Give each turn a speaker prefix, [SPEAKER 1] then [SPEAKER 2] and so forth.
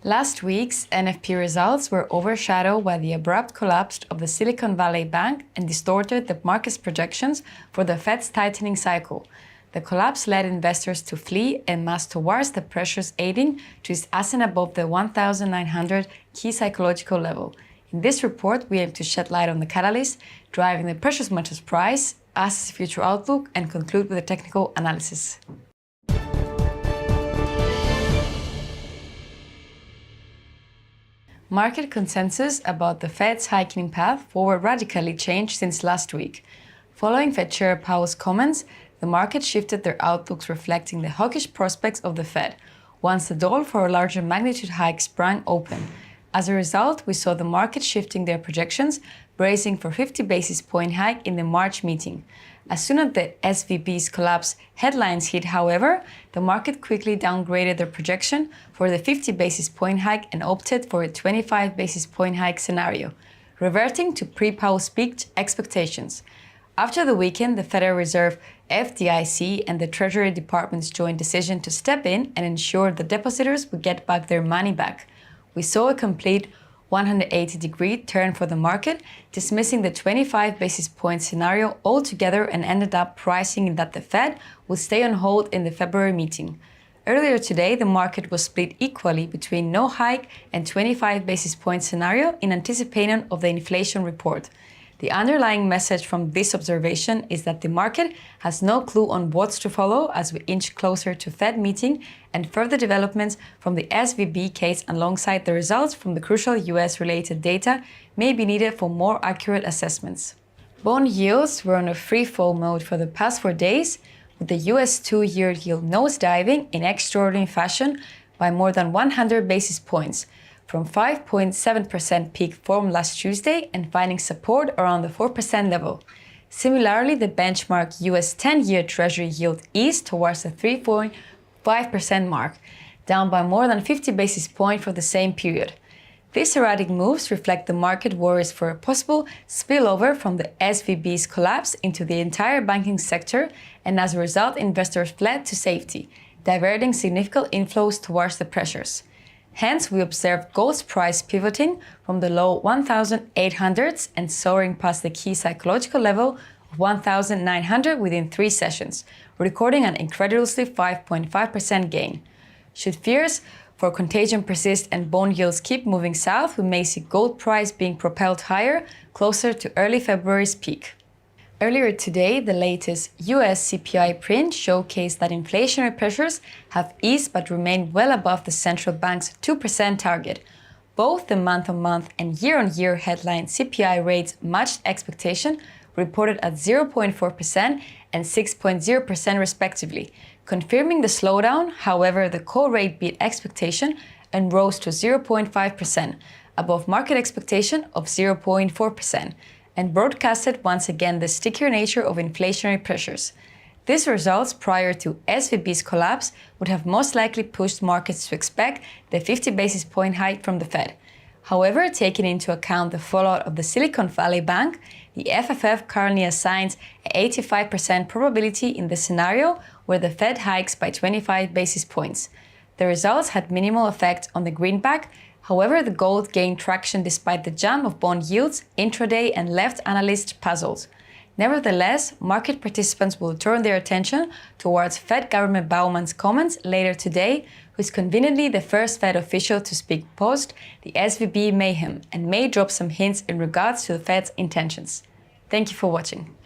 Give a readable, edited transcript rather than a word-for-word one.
[SPEAKER 1] Last week's NFP results were overshadowed by the abrupt collapse of the Silicon Valley Bank and distorted the market's projections for the Fed's tightening cycle. The collapse led investors to flee en masse towards the pressures, aiding to its ascent above the 1,900 key psychological level. In this report, we aim to shed light on the catalyst driving the precious metals price, assess future outlook, and conclude with a technical analysis. Market consensus about the Fed's hiking path forward radically changed since last week. Following Fed Chair Powell's comments, the market shifted their outlooks reflecting the hawkish prospects of the Fed, once the door for a larger magnitude hike sprang open. As a result, we saw the market shifting their projections, bracing for 50 basis point hike in the March meeting. As soon as the SVB's collapse headlines hit, however, the market quickly downgraded their projection for the 50 basis point hike and opted for a 25 basis point hike scenario, reverting to pre-Powell's peak expectations. After the weekend, the Federal Reserve, FDIC, and the Treasury Department's joint decision to step in and ensure the depositors would get back their money back. We saw a complete 180-degree turn for the market, dismissing the 25 basis point scenario altogether and ended up pricing that the Fed would stay on hold in the February meeting. Earlier today, the market was split equally between no hike and 25 basis point scenario in anticipation of the inflation report. The underlying message from this observation is that the market has no clue on what's to follow as we inch closer to Fed meeting, and further developments from the SVB case alongside the results from the crucial US-related data may be needed for more accurate assessments. Bond yields were on a free-fall mode for the past 4 days, with the US 2-year yield nosediving in extraordinary fashion by more than 100 basis points, from 5.7% peak formed last Tuesday and finding support around the 4% level. Similarly, the benchmark US 10-year Treasury yield eased towards the 3.5% mark, down by more than 50 basis points for the same period. These erratic moves reflect the market worries for a possible spillover from the SVB's collapse into the entire banking sector, and as a result, investors fled to safety, diverting significant inflows towards the pressures. Hence, we observed gold's price pivoting from the low 1,800s and soaring past the key psychological level of 1,900 within 3 sessions, recording an incredulously 5.5% gain. Should fears for contagion persist and bond yields keep moving south, we may see gold price being propelled higher, closer to early February's peak. Earlier today, the latest US CPI print showcased that inflationary pressures have eased but remain well above the central bank's 2% target. Both the month-on-month and year-on-year headline CPI rates matched expectation, reported at 0.4% and 6.0% respectively, confirming the slowdown. However, the core rate beat expectation and rose to 0.5%, above market expectation of 0.4%. And broadcasted once again the stickier nature of inflationary pressures. These results prior to SVB's collapse would have most likely pushed markets to expect the 50 basis point hike from the Fed. However, taking into account the fallout of the Silicon Valley Bank, the FFF currently assigns an 85% probability in the scenario where the Fed hikes by 25 basis points. The results had minimal effect on the greenback. However, the gold gained traction despite the jump of bond yields intraday and left analysts puzzled. Nevertheless, market participants will turn their attention towards Fed Governor Bauman's comments later today, who is conveniently the first Fed official to speak post the SVB mayhem and may drop some hints in regards to the Fed's intentions. Thank you for watching.